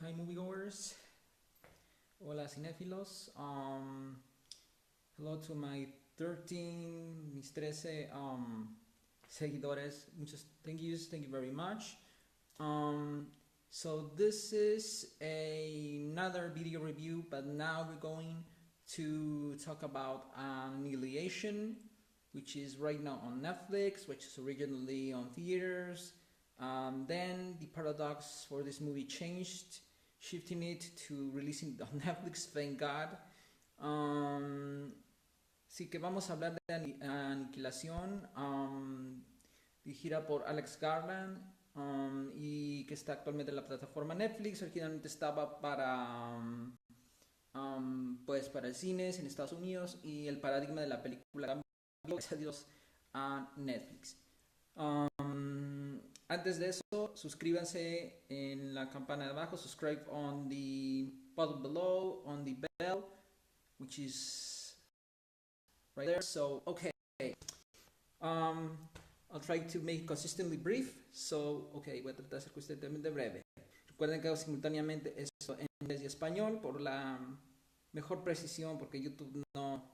Hi moviegoers. Hola cinéfilos. Hello to my 13, mis 13 seguidores. Muchas thank you very much. So this is another video review, but now we're going to talk about Aniquilación, which is right now on Netflix, which is originally on theaters. Then the paradox for this movie changed, shifting it to releasing on Netflix, thank God. Así que vamos a hablar de Aniquilación, dirigida por Alex Garland, y que está actualmente en la plataforma Netflix. Originalmente estaba para para el cines en Estados Unidos, y el paradigma de la película cambió, gracias a Dios, a Netflix. Antes de eso, suscríbanse en la campana de abajo, subscribe on the button below, on the bell, which is right there. So, okay. I'll try to make consistently brief. So, okay, voy a tratar de ser consistentemente breve. Recuerden que hago simultáneamente esto en inglés y español por la mejor precisión, porque YouTube no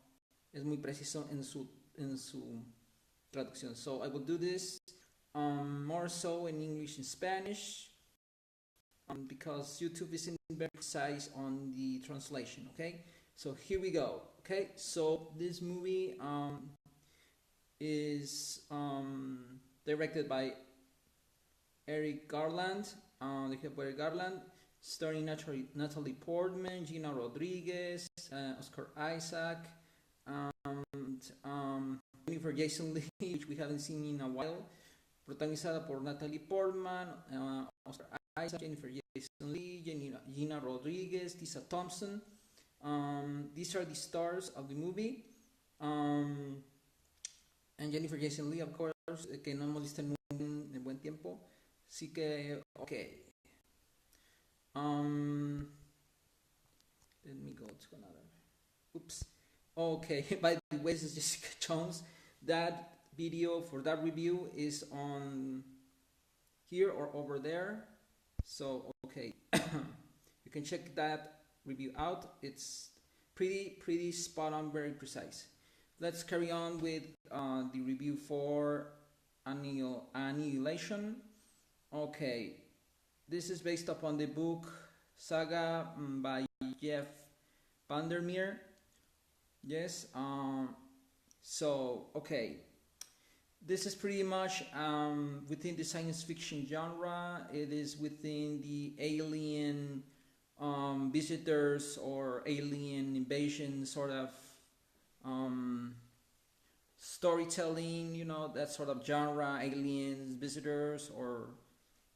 es muy preciso en su traducción. So, I will do this more so in English and Spanish, because YouTube isn't very precise on the translation. Okay, so here we go. Okay, so this movie is directed by Eric Garland, starring Natalie Portman, Gina Rodriguez, Oscar Isaac, and Jennifer Jason Leigh, which we haven't seen in a while. Protagonizada por Natalie Portman, Oscar Isaac, Jennifer Jason Leigh, Gina Rodriguez, Tessa Thompson. These are the stars of the movie. And Jennifer Jason Leigh, of course, que no hemos visto en buen tiempo. Así que, okay. Let me go to another. Oops. Okay, by the way, this is Jessica Jones. That video for that review is on here or over there. So, okay. You can check that review out. It's pretty spot on, very precise. Let's carry on with the review for Aniquilación. Okay, this is based upon the book Saga by Jeff Vandermeer. Yes. So, okay, this is pretty much within the science fiction genre. It is within the alien visitors or alien invasion sort of storytelling, you know, that sort of genre, aliens, visitors, or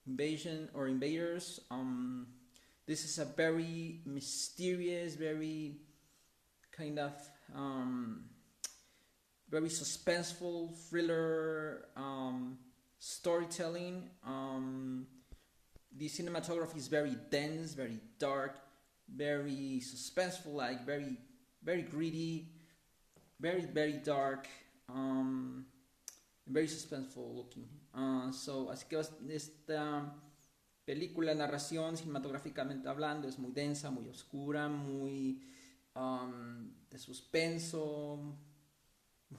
invasion or invaders. This is a very mysterious, very kind of very suspenseful thriller storytelling. The cinematography is very dense, very dark, very suspenseful, like very gritty, very dark, very suspenseful looking. So, así que esta película, narración, cinematográficamente hablando, es muy densa, muy oscura, muy de suspenso,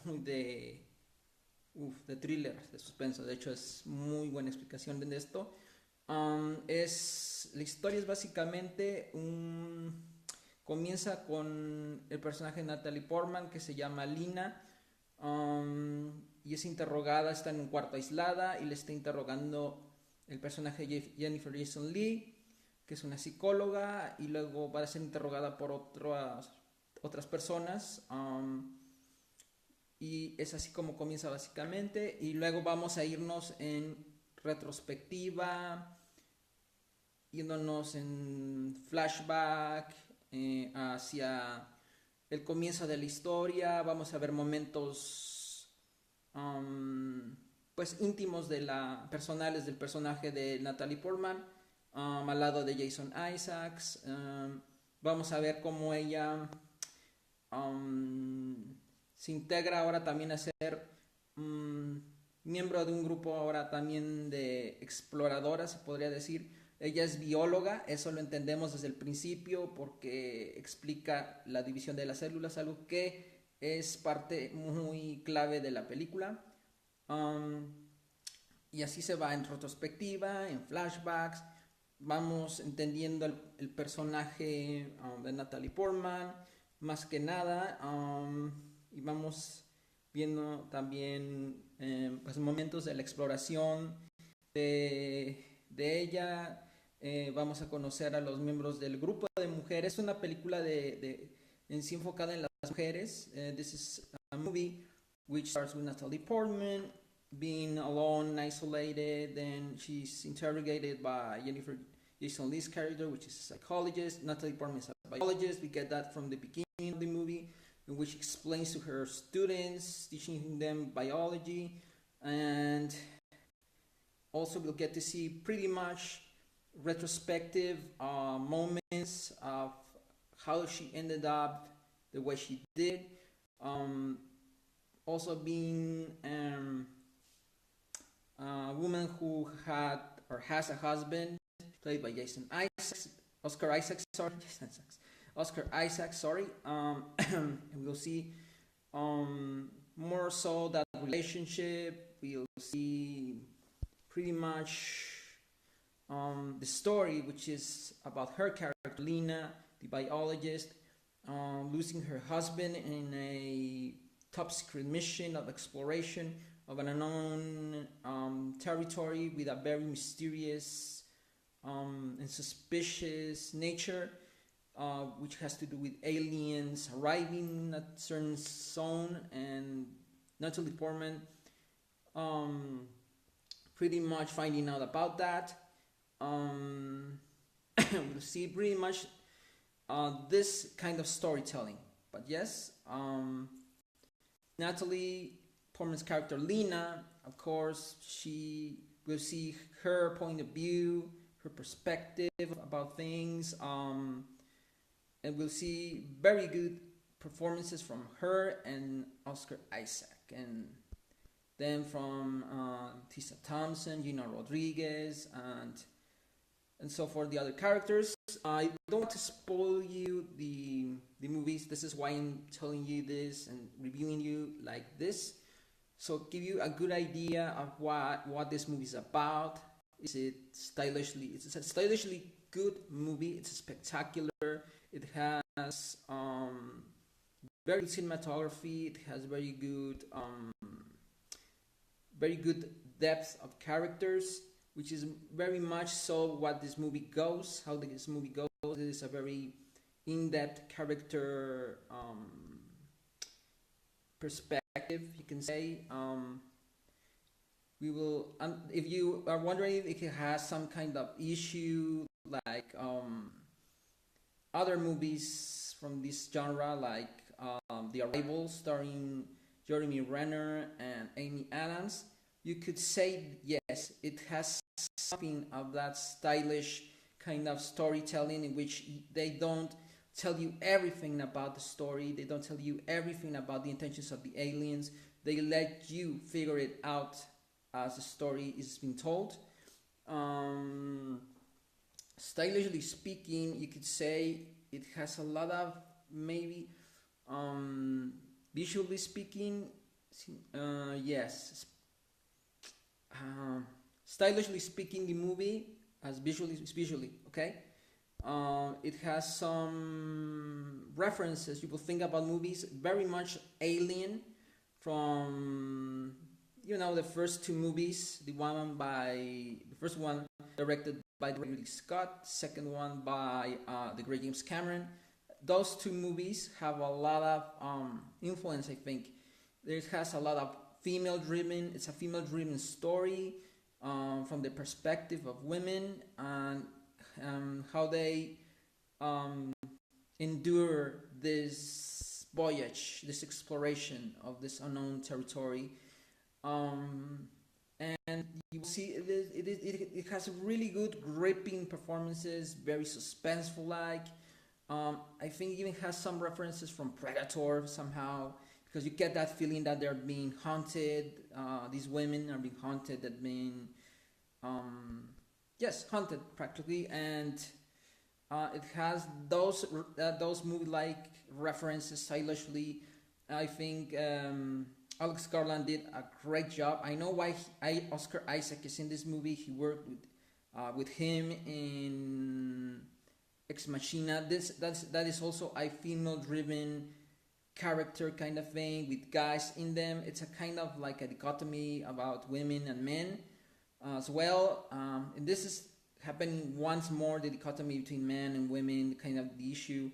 muy de thriller, de suspenso. De hecho, es muy buena explicación de esto. La historia es básicamente comienza con el personaje de Natalie Portman, que se llama Lina, y es interrogada, está en un cuarto aislada, y le está interrogando el personaje de Jennifer Jason Leigh, que es una psicóloga, y luego va a ser interrogada por otras personas, y es así como comienza básicamente. Y luego vamos a irnos en retrospectiva, yéndonos en flashback hacia el comienzo de la historia. Vamos a ver momentos pues íntimos personales del personaje de Natalie Portman, al lado de Jason Isaacs. Vamos a ver cómo ella se integra ahora también a ser miembro de un grupo ahora también de exploradoras, se podría decir, Ella es bióloga, eso lo entendemos desde el principio porque explica la división de las células, algo que es parte muy clave de la película. Um, y así se va en retrospectiva, en flashbacks. Vamos entendiendo el personaje de Natalie Portman, más que nada, y vamos viendo también pues, momentos de la exploración de ella. Vamos a conocer a los miembros del grupo de mujeres. Es una película en sí enfocada en las mujeres. This is a movie which starts with Natalie Portman being alone, isolated. Then she's interrogated by Jennifer Jason Leigh's character, which is a psychologist. Natalie Portman is a biologist. We get that from the beginning of the movie, in which explains to her students, teaching them biology, and also we'll get to see pretty much retrospective moments of how she ended up the way she did. Also being a woman who had or has a husband played by Oscar Isaac, sorry. And we'll see more so that relationship. We'll see pretty much the story, which is about her character, Lena, the biologist, losing her husband in a top secret mission of exploration of an unknown territory with a very mysterious and suspicious nature, which has to do with aliens arriving at a certain zone, and Natalie Portman pretty much finding out about that. We'll see pretty much this kind of storytelling. But yes, Natalie Portman's character Lena, of course, she will see her point of view, her perspective about things, and we'll see very good performances from her and Oscar Isaac, and then from Tessa Thompson, Gina Rodriguez, and so forth, the other characters. I don't want to spoil you the movies. This is why I'm telling you this and reviewing you like this. So give you a good idea of what this movie is about. It's a stylishly good movie. It's spectacular. It has very good cinematography. It has very good depth of characters, which is very much so what this movie goes, how this movie goes. It is a very in-depth character perspective, you can say. We will, if you are wondering if it has some kind of issue like other movies from this genre, like The Arrival, starring Jeremy Renner and Amy Adams, you could say yes, it has something of that stylish kind of storytelling in which they don't tell you everything about the story, they don't tell you everything about the intentions of the aliens, they let you figure it out as the story is being told. Stylishly speaking, you could say it has a lot of maybe visually speaking, yes. Stylishly speaking, the movie as visually, okay. It has some references. You will think about movies very much Alien, from the first two movies. The first one directed by Ridley Scott, second one by the great James Cameron. Those two movies have a lot of influence, I think. It has a lot of female-driven. It's a female-driven story from the perspective of women and how they endure this voyage, this exploration of this unknown territory. And you will see it has really good gripping performances, very suspenseful-like. I think it even has some references from Predator somehow, because you get that feeling that they're being haunted. These women are being haunted, that being yes, haunted practically, and it has those movie-like references stylishly. I think Alex Garland did a great job. I know why Oscar Isaac is in this movie. He worked with him in Ex Machina. That is also a female-driven character kind of thing with guys in them. It's a kind of like a dichotomy about women and men as well. And this is happening once more, the dichotomy between men and women, kind of the issue.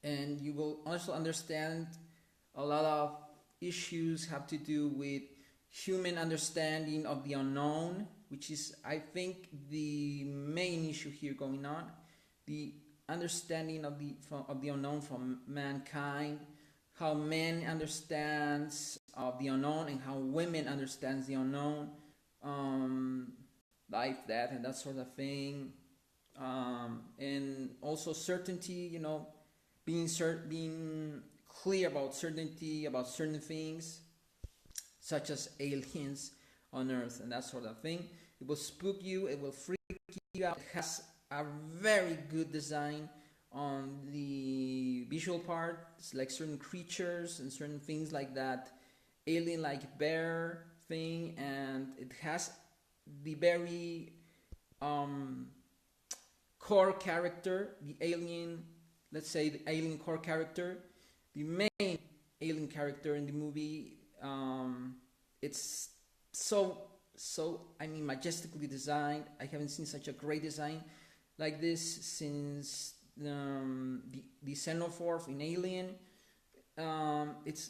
And you will also understand a lot of issues have to do with human understanding of the unknown, which is, I think, the main issue here going on. The understanding of the unknown from mankind, how men understands of the unknown and how women understands the unknown, life, death, and that sort of thing, and also certainty. Being clear about certainty about certain things, such as aliens on Earth and that sort of thing. It will spook you. It will freak you out. It has a very good design on the visual part. It's like certain creatures and certain things like that alien-like bear thing, and it has the very core character, the alien. Let's say the alien core character, the main alien character in the movie. It's so majestically designed. I haven't seen such a great design like this since the Xenomorph in Alien. It's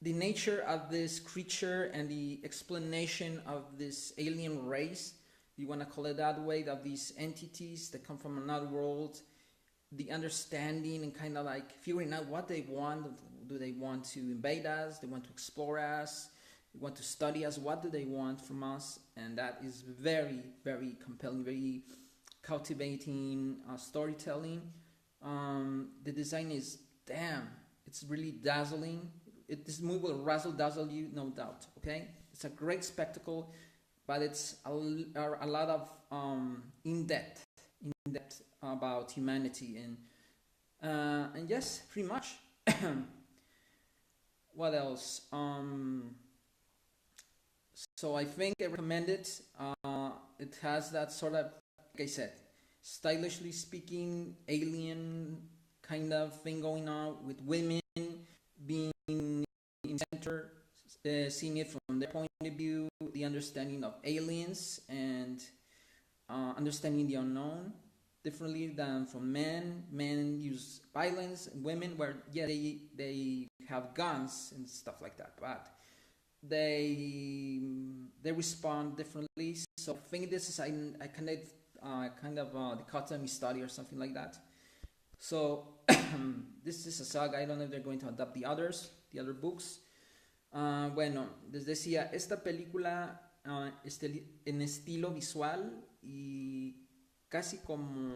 the nature of this creature and the explanation of this alien race, you want to call it that way, of these entities that come from another world. The understanding and kind of like figuring out what they want. Do they want to invade us? They want to explore us? They want to study us? What do they want from us? And that is very, very compelling, very captivating storytelling. The design is, it's really dazzling. This movie will razzle-dazzle you, no doubt, okay? It's a great spectacle, but it's a lot of in-depth about humanity and yes, pretty much. What else? So I think I recommend it. It has that sort of, like I said, stylishly speaking, alien kind of thing going on with women being in the center, seeing it from their point of view, the understanding of aliens and understanding the unknown differently than from men. Men use violence, and women, where they have guns and stuff like that, but they respond differently. So I think this is a kind of a dichotomy study or something like that. So this is a saga. I don't know if they're going to adapt the other books. Bueno, les decía, esta película en estilo visual y casi como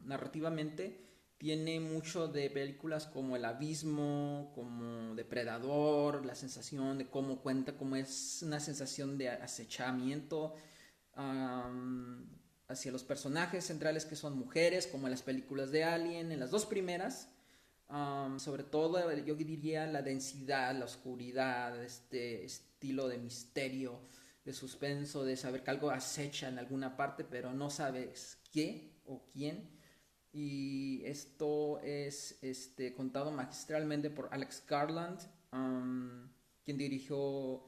narrativamente tiene mucho de películas como El Abismo, como Depredador, la sensación de cómo cuenta, cómo es una sensación de acechamiento hacia los personajes centrales que son mujeres, como en las películas de Alien, en las dos primeras. Sobre todo yo diría la densidad, la oscuridad, este estilo de misterio, de suspenso, de saber que algo acecha en alguna parte, pero no sabes qué o quién. Y esto es contado magistralmente por Alex Garland, quien dirigió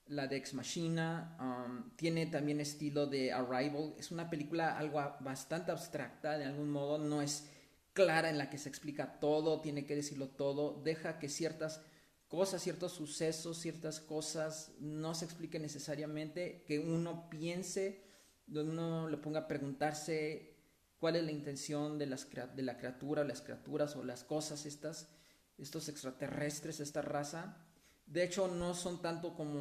la de Ex Machina. Tiene también estilo de Arrival. Es una película algo bastante abstracta, de algún modo, no es clara, en la que se explica todo, tiene que decirlo todo, deja que ciertas cosas, ciertos sucesos, ciertas cosas no se expliquen necesariamente, que uno piense, donde uno le ponga a preguntarse cuál es la intención de la criatura, las criaturas o las cosas estos extraterrestres, esta raza. De hecho, no son tanto como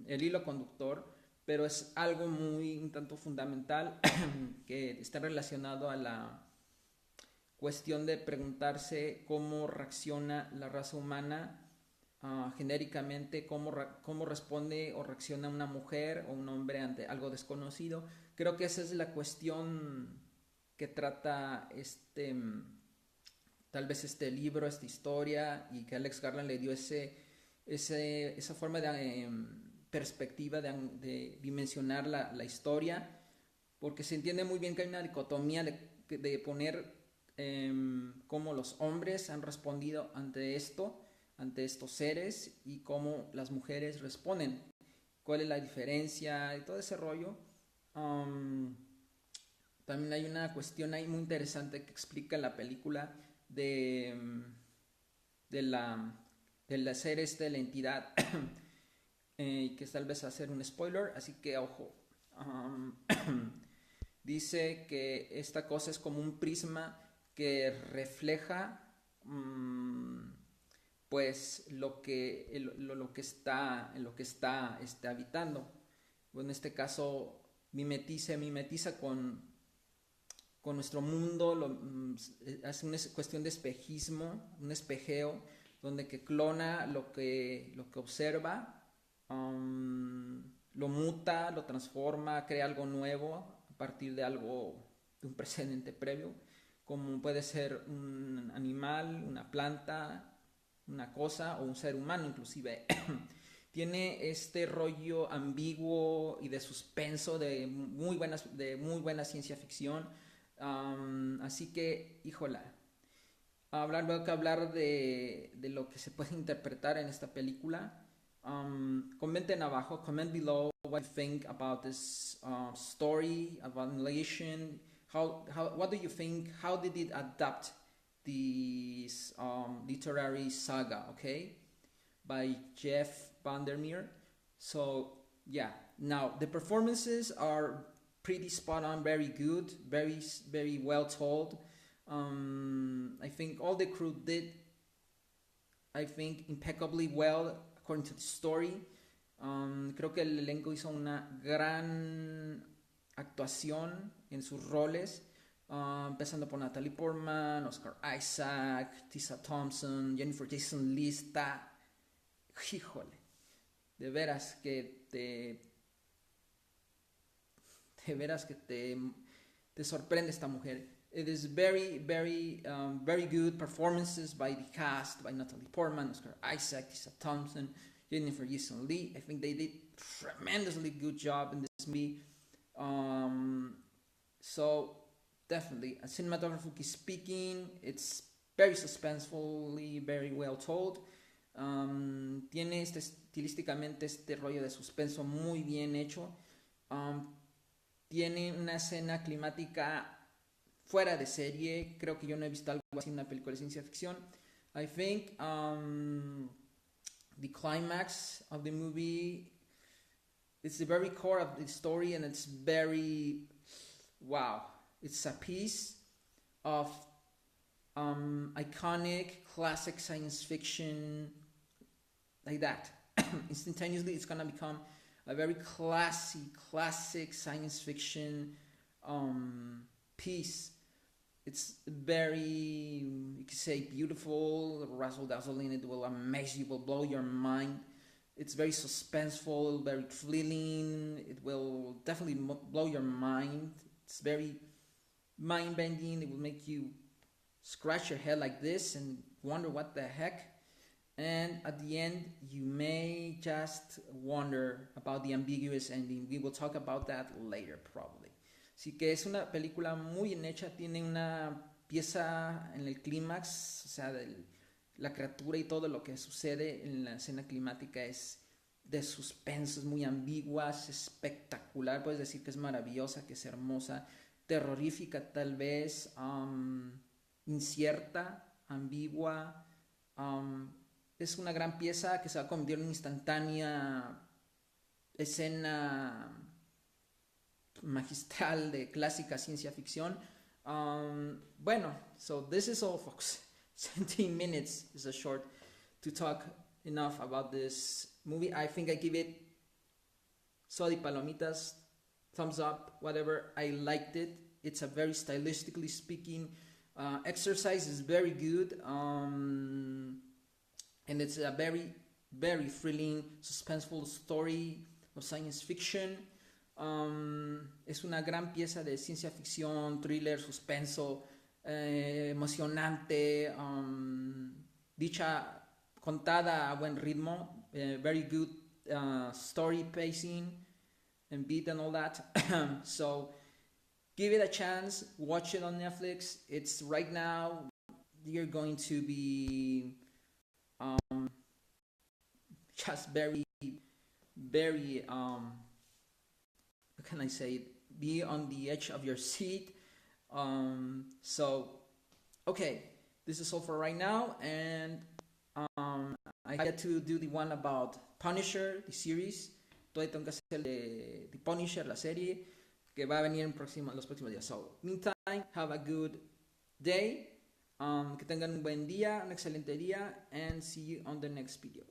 el hilo conductor, pero es algo muy un tanto fundamental que está relacionado a la cuestión de preguntarse cómo reacciona la raza humana genéricamente cómo responde o reacciona una mujer o un hombre ante algo desconocido. Creo que esa es la cuestión que trata tal vez este libro, esta historia, y que Alex Garland le dio esa forma de perspectiva de dimensionar la historia, porque se entiende muy bien que hay una dicotomía de poner cómo los hombres han respondido ante estos seres, y cómo las mujeres responden, cuál es la diferencia y todo ese rollo. También hay una cuestión ahí muy interesante que explica la película del ser la entidad, que tal vez hacer un spoiler, así que ojo. Dice que esta cosa es como un prisma que refleja pues lo que está habitando. Bueno, en este caso mimetiza con nuestro mundo, hace una cuestión de espejismo, un espejeo, donde que clona lo que observa, lo muta, lo transforma, crea algo nuevo a partir de un precedente previo, como puede ser un animal, una planta, una cosa o un ser humano inclusive. Tiene este rollo ambiguo y de suspenso de muy buena ciencia ficción. Así que, híjola, luego que hablar de lo que se puede interpretar en esta película. Comenten abajo, comment below what you think about this story, about Aniquilación. What do you think? How did it adapt this literary saga, okay, by Jeff Vandermeer? So yeah, now the performances are pretty spot on, very good, very well told. I think all the crew did, I think, impeccably well according to the story. Creo que el elenco hizo una gran actuación en sus roles, empezando por Natalie Portman, Oscar Isaac, Tessa Thompson, Jennifer Jason Leigh. Está, híjole, de veras que te sorprende esta mujer. It is very good performances by the cast, by Natalie Portman, Oscar Isaac, Tessa Thompson, Jennifer Jason Leigh. I think they did tremendously good job in this movie. So definitely, cinematographically speaking, it's very suspensefully, very well told. Tiene estilísticamente este rollo de suspenso muy bien hecho. Tiene una escena climática fuera de serie. Creo que yo no he visto algo así en una película de ciencia ficción. I think the climax of the movie, it's the very core of the story, and it's very wow. It's a piece of iconic classic science fiction, like that. Instantaneously, it's gonna become a very classic science fiction piece. It's very, you could say, beautiful, razzle dazzle in it, will amaze you, will blow your mind. It's very suspenseful, very thrilling. It will definitely blow your mind. It's very mind bending. It will make you scratch your head like this and wonder what the heck. And at the end, you may just wonder about the ambiguous ending. We will talk about that later, probably. Así que es una película muy bien hecha. Tiene una pieza en el clímax, o sea, la criatura y todo lo que sucede en la escena climática es de suspenso, es muy ambigua, es espectacular. Puedes decir que es maravillosa, que es hermosa, terrorífica tal vez, incierta, ambigua. Es una gran pieza que se va a convertir en una instantánea escena magistral de clásica ciencia ficción. Bueno, so this is all, folks. 17 minutes is a short to talk enough about this movie. I think I give it solid palomitas, thumbs up, whatever. I liked it. It's a very stylistically speaking exercise. Is very good. And it's a very very thrilling, suspenseful story of science fiction. Es una gran pieza de ciencia ficción, thriller, suspenso, emocionante, contada a buen ritmo, very good story pacing and beat and all that. So give it a chance, watch it on Netflix. It's right now, you're going to be just very, how can I say it? Be on the edge of your seat. So, okay, this is all for right now, and I get to do the one about Punisher, the series. Todavía tengo que hacer de Punisher, la serie, que va a venir en los próximos días. So, meantime, have a good day. Que tengan un buen día, un excelente día, and see you on the next video.